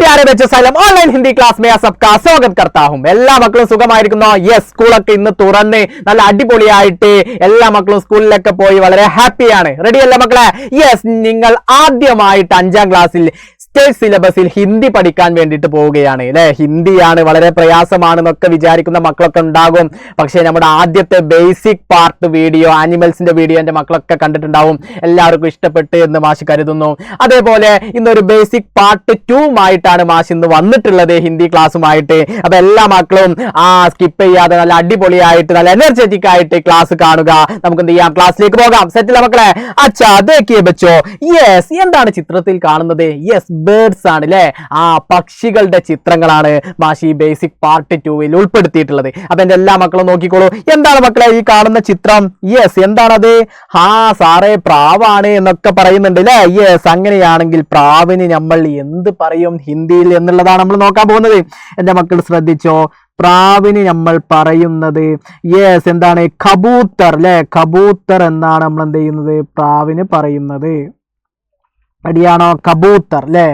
प्यारे बच्चों सलाम ऑनलाइन हिंदी क्लास में सबका स्वागत करता हूं. എല്ലാ മക്കളും സുഖമായിരിക്കുന്നോ? യെസ്, സ്കൂളൊക്കെ ഇന്ന് തുറന്ന് നല്ല അടിപൊളിയായിട്ട് എല്ലാ മക്കളും സ്കൂളിലൊക്കെ പോയി വളരെ ഹാപ്പിയാണ്. റെഡി അല്ലേ മക്കളെ? യെസ്, നിങ്ങൾ ആദ്യമായിട്ട് 5ാം ക്ലാസ്സിൽ സ്റ്റേറ്റ് സിലബസിൽ ഹിന്ദി പഠിക്കാൻ വേണ്ടിയിട്ട് പോവുകയാണ് അല്ലെ. ഹിന്ദിയാണ്, വളരെ പ്രയാസമാണെന്നൊക്കെ വിചാരിക്കുന്ന മക്കളൊക്കെ ഉണ്ടാകും. പക്ഷേ നമ്മുടെ ആദ്യത്തെ ബേസിക് പാർട്ട് വീഡിയോ, ആനിമൽസിന്റെ വീഡിയോ എന്റെ മക്കളൊക്കെ കണ്ടിട്ടുണ്ടാവും. എല്ലാവർക്കും ഇഷ്ടപ്പെട്ട് എന്ന് മാഷ് കരുതുന്നു. അതേപോലെ ഇന്നൊരു ബേസിക് പാർട്ട് 2 ആയിട്ടാണ് മാഷ് ഇന്ന് വന്നിട്ടുള്ളത് ഹിന്ദി ക്ലാസ്സുമായിട്ട്. അപ്പൊ എല്ലാ മക്കളും സ്കിപ്പ് ചെയ്യാതെ നല്ല അടിപൊളിയായിട്ട് നല്ല എനർജറ്റിക് ആയിട്ട് ക്ലാസ് കാണുക. നമുക്ക് എന്ത് ചെയ്യാം, ക്ലാസ്സിലേക്ക് പോകാം. സെറ്റില്ല മക്കളെ? അച്ഛാ ദേഖിയേ ബച്ചോ. യെസ്, എന്താണ് ചിത്രത്തിൽ കാണുന്നത്? യെസ്, ബേർഡ്സ് ആണ് അല്ലെ. പക്ഷികളുടെ ചിത്രങ്ങളാണ് മാഷി ബേസിക് പാർട്ട് 2 ഉൾപ്പെടുത്തിയിട്ടുള്ളത്. അപ്പൊ എന്റെ എല്ലാ മക്കളും നോക്കിക്കോളൂ. എന്താണ് മക്കളെ ഈ കാണുന്ന ചിത്രം? യെസ്, എന്താണത്? സാറേ പ്രാവാണ് എന്നൊക്കെ പറയുന്നുണ്ട് അല്ലെ. യെസ്, അങ്ങനെയാണെങ്കിൽ പ്രാവിന് നമ്മൾ എന്ത് പറയും ഹിന്ദിയിൽ എന്നുള്ളതാണ് നമ്മൾ നോക്കാൻ പോകുന്നത്. എന്റെ മക്കൾ ശ്രദ്ധിച്ചോ. പ്രാവിന് നമ്മൾ പറയുന്നത് യെസ് എന്താണ്? കബൂത്തർ അല്ലെ. കബൂത്തർ എന്നാണ് നമ്മൾ എന്ത് ചെയ്യുന്നത്, പ്രാവിന് പറയുന്നത്. അടിയാണോ? കബൂത്തർ അല്ലെ.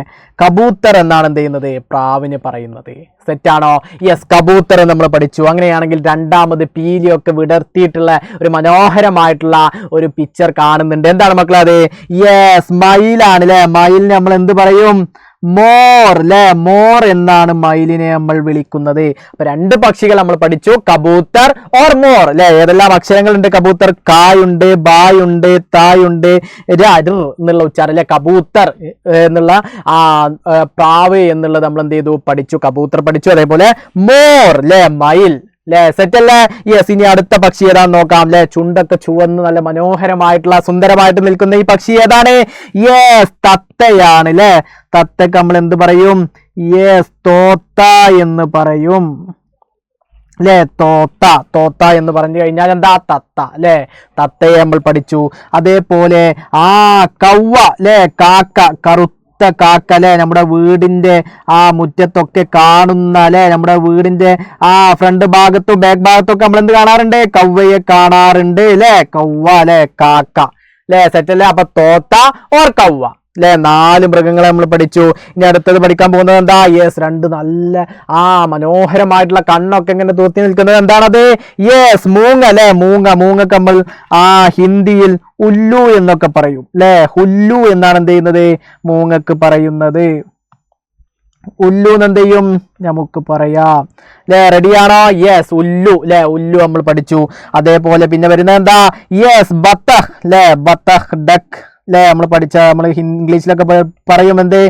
കബൂത്തർ എന്നാണ് എന്ത് ചെയ്യുന്നത്, പ്രാവിന് പറയുന്നത്. സെറ്റാണോ? യെസ്, കബൂത്തർ നമ്മൾ പഠിച്ചു. അങ്ങനെയാണെങ്കിൽ രണ്ടാമത് പീലിയൊക്കെ വിടർത്തിയിട്ടുള്ള ഒരു മനോഹരമായിട്ടുള്ള ഒരു പിക്ചർ കാണുന്നുണ്ട്. എന്താണ് മക്കളെ അത്? യെസ്, മയിലാണ് അല്ലെ. മയിലിനെ നമ്മൾ എന്ത് പറയും? മോർ അല്ലെ. മോർ എന്നാണ് മയിലിനെ നമ്മൾ വിളിക്കുന്നത്. അപ്പൊ 2 പക്ഷികൾ നമ്മൾ പഠിച്ചു, കബൂത്തർ ഓർ മോർ അല്ലെ. ഏതെല്ലാം അക്ഷരങ്ങളുണ്ട്? കബൂത്തർ കായുണ്ട്, ബായുണ്ട്, തായുണ്ട്, എന്നുള്ള ഉച്ചാരം അല്ലെ. കബൂത്തർ എന്നുള്ള പ്രാവ് എന്നുള്ളത് നമ്മൾ എന്ത് ചെയ്തു? പഠിച്ചു. കബൂത്തർ പഠിച്ചു. അതേപോലെ മോർ അല്ലെ, മയിൽ അല്ലെ. സെറ്റ് അല്ലേ? യെസ്, ഇനി അടുത്ത പക്ഷി ഏതാന്ന് നോക്കാം അല്ലെ. ചുണ്ടൊക്കെ ചുവന്ന് നല്ല മനോഹരമായിട്ടുള്ള സുന്ദരമായിട്ട് നിൽക്കുന്ന ഈ പക്ഷി ഏതാണ്? യെസ്, തത്തയാണ് അല്ലെ. തത്തക്ക് നമ്മൾ എന്ത് പറയും? യെസ്, തോത്ത എന്ന് പറയും അല്ലെ. തോത്ത എന്ന് പറഞ്ഞു കഴിഞ്ഞാൽ എന്താ? തത്ത അല്ലെ. തത്തയെ നമ്മൾ പഠിച്ചു. അതേപോലെ കൗവ അല്ലെ. കാക്ക, കറുത്ത കാക്ക അല്ലെ. നമ്മുടെ വീടിന്റെ മുറ്റത്തൊക്കെ കാണുന്ന അല്ലെ, നമ്മുടെ വീടിന്റെ ഫ്രണ്ട് ഭാഗത്തും ബാക്ക് ഭാഗത്തും ഒക്കെ നമ്മൾ എന്ത് കാണാറുണ്ട്? കൗവയെ കാണാറുണ്ട് അല്ലെ. കൗവ അല്ലെ, കാക്ക അല്ലെ. സെറ്റ് അല്ലെ. അപ്പൊ തോത്ത ഓർ കൗവ അല്ലെ. 4 മൃഗങ്ങളെ നമ്മൾ പഠിച്ചു. ഇനി അടുത്തത് പഠിക്കാൻ പോകുന്നത് എന്താ? യെസ്, 2 നല്ല മനോഹരമായിട്ടുള്ള കണ്ണൊക്കെ ഇങ്ങനെ തൂത്തി നിൽക്കുന്നത് എന്താണത്? യെസ്, മൂങ്ങ അല്ലെ. മൂങ്ങക്ക് നമ്മൾ ഹിന്ദിയിൽ ഉല്ലു എന്നൊക്കെ പറയും അല്ലെ. ഹുല്ലു എന്നാണ് എന്ത് ചെയ്യുന്നത്, മൂങ്ങക്ക് പറയുന്നത്. ഉല്ലു എന്ത് ചെയ്യും, നമുക്ക് പറയാം അല്ലെ. റെഡിയാണോ? യെസ്, ഉല്ലു അല്ലെ. ഉല്ലു നമ്മൾ പഠിച്ചു. അതേപോലെ പിന്നെ വരുന്നത് എന്താ? യെസ്, ബത്തഖ് അല്ലെ. ബത്തഖ്, ഡക്ക് അല്ലെ. നമ്മൾ പഠിച്ച, നമ്മൾ ഇംഗ്ലീഷിലൊക്കെ പറയും എന്ത്?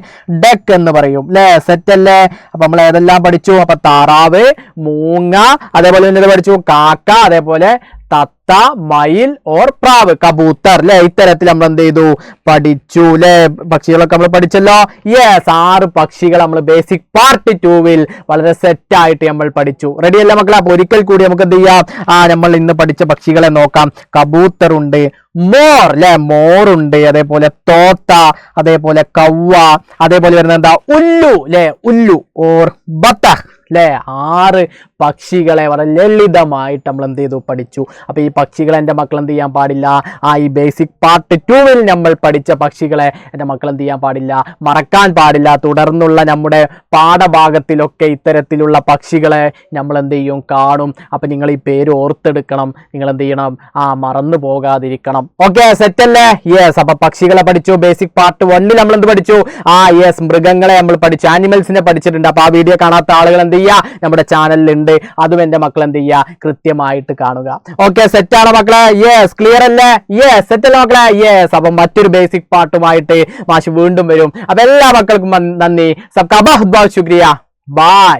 ഡക്ക് എന്ന് പറയും അല്ലെ. സെറ്റ് അല്ലേ? അപ്പൊ നമ്മൾ ഏതെല്ലാം പഠിച്ചു? അപ്പൊ താറാവ്, മൂങ്ങ, അതേപോലെ തന്നെ പഠിച്ചു കാക്ക, അതേപോലെ തത്ത, മയിൽ ഓർ പ്രാവ്, കബൂത്തർ അല്ലെ. ഇത്തരത്തിൽ നമ്മൾ എന്ത് ചെയ്തു? പഠിച്ചു അല്ലെ. പക്ഷികളൊക്കെ നമ്മൾ പഠിച്ചല്ലോ. യെസ്, 6 പക്ഷികൾ നമ്മൾ ബേസിക് പാർട്ട് 2 വളരെ സെറ്റ് ആയിട്ട് നമ്മൾ പഠിച്ചു. റെഡി അല്ലേ മക്കളെ? അപ്പൊ ഒരിക്കൽ കൂടി നമുക്ക് എന്ത് ചെയ്യാം, നമ്മൾ ഇന്ന് പഠിച്ച പക്ഷികളെ നോക്കാം. കബൂത്തർ ഉണ്ട്, മോർ അല്ലെ, മോറുണ്ട്, അതേപോലെ തോത്ത, അതേപോലെ കൗവ, അതേപോലെ വരുന്നത് എന്താ? ഉല്ലു അല്ലെ. ഉല്ലു ഓർ ബത്തഖ് അല്ലെ. 6 പക്ഷികളെ വളരെ ലളിതമായിട്ട് നമ്മൾ എന്ത് ചെയ്തു? പഠിച്ചു. അപ്പൊ ഈ പക്ഷികളെ എൻ്റെ മക്കൾ എന്ത് ചെയ്യാൻ പാടില്ല? ഈ ബേസിക് പാർട്ട് 2 നമ്മൾ പഠിച്ച പക്ഷികളെ എൻ്റെ മക്കൾ എന്ത് ചെയ്യാൻ പാടില്ല? മറക്കാൻ പാടില്ല. തുടർന്നുള്ള നമ്മുടെ പാഠഭാഗത്തിലൊക്കെ ഇത്തരത്തിലുള്ള പക്ഷികളെ നമ്മൾ എന്ത് ചെയ്യും? കാണും. അപ്പൊ നിങ്ങൾ ഈ പേര് ഓർത്തെടുക്കണം. നിങ്ങൾ എന്ത് ചെയ്യണം? മറന്നു പോകാതിരിക്കണം. ഓക്കെ, സെറ്റ് അല്ലേ? യെസ്, അപ്പൊ പക്ഷികളെ പഠിച്ചു. ബേസിക് പാർട്ട് 1 നമ്മൾ എന്ത് പഠിച്ചു? യെസ്, മൃഗങ്ങളെ നമ്മൾ പഠിച്ചു, ആനിമൽസിനെ പഠിച്ചിട്ടുണ്ട്. അപ്പൊ ആ വീഡിയോ കാണാത്ത ആളുകൾ എന്ത് ചെയ്യുക? നമ്മുടെ ചാനലിലുണ്ട്. അതും എന്റെ മക്കൾ എന്ത് ചെയ്യുക? കൃത്യമായിട്ട് കാണുക. ഓക്കെ, സെറ്റ് ആണോ മക്കളെ? യെസ്, ക്ലിയർ അല്ലേ? യെസ്, സെറ്റ് അല്ലേ മക്കളെ? യെസ്, അപ്പൊ മറ്റൊരു ബേസിക് പാർട്ടുമായിട്ട് മാഷ് വീണ്ടും വരും. അപ്പൊ എല്ലാ മക്കൾക്കും നന്ദി. സബ്കാ ബഹുത് ബഹുത് ശുക്രിയ. ബൈ.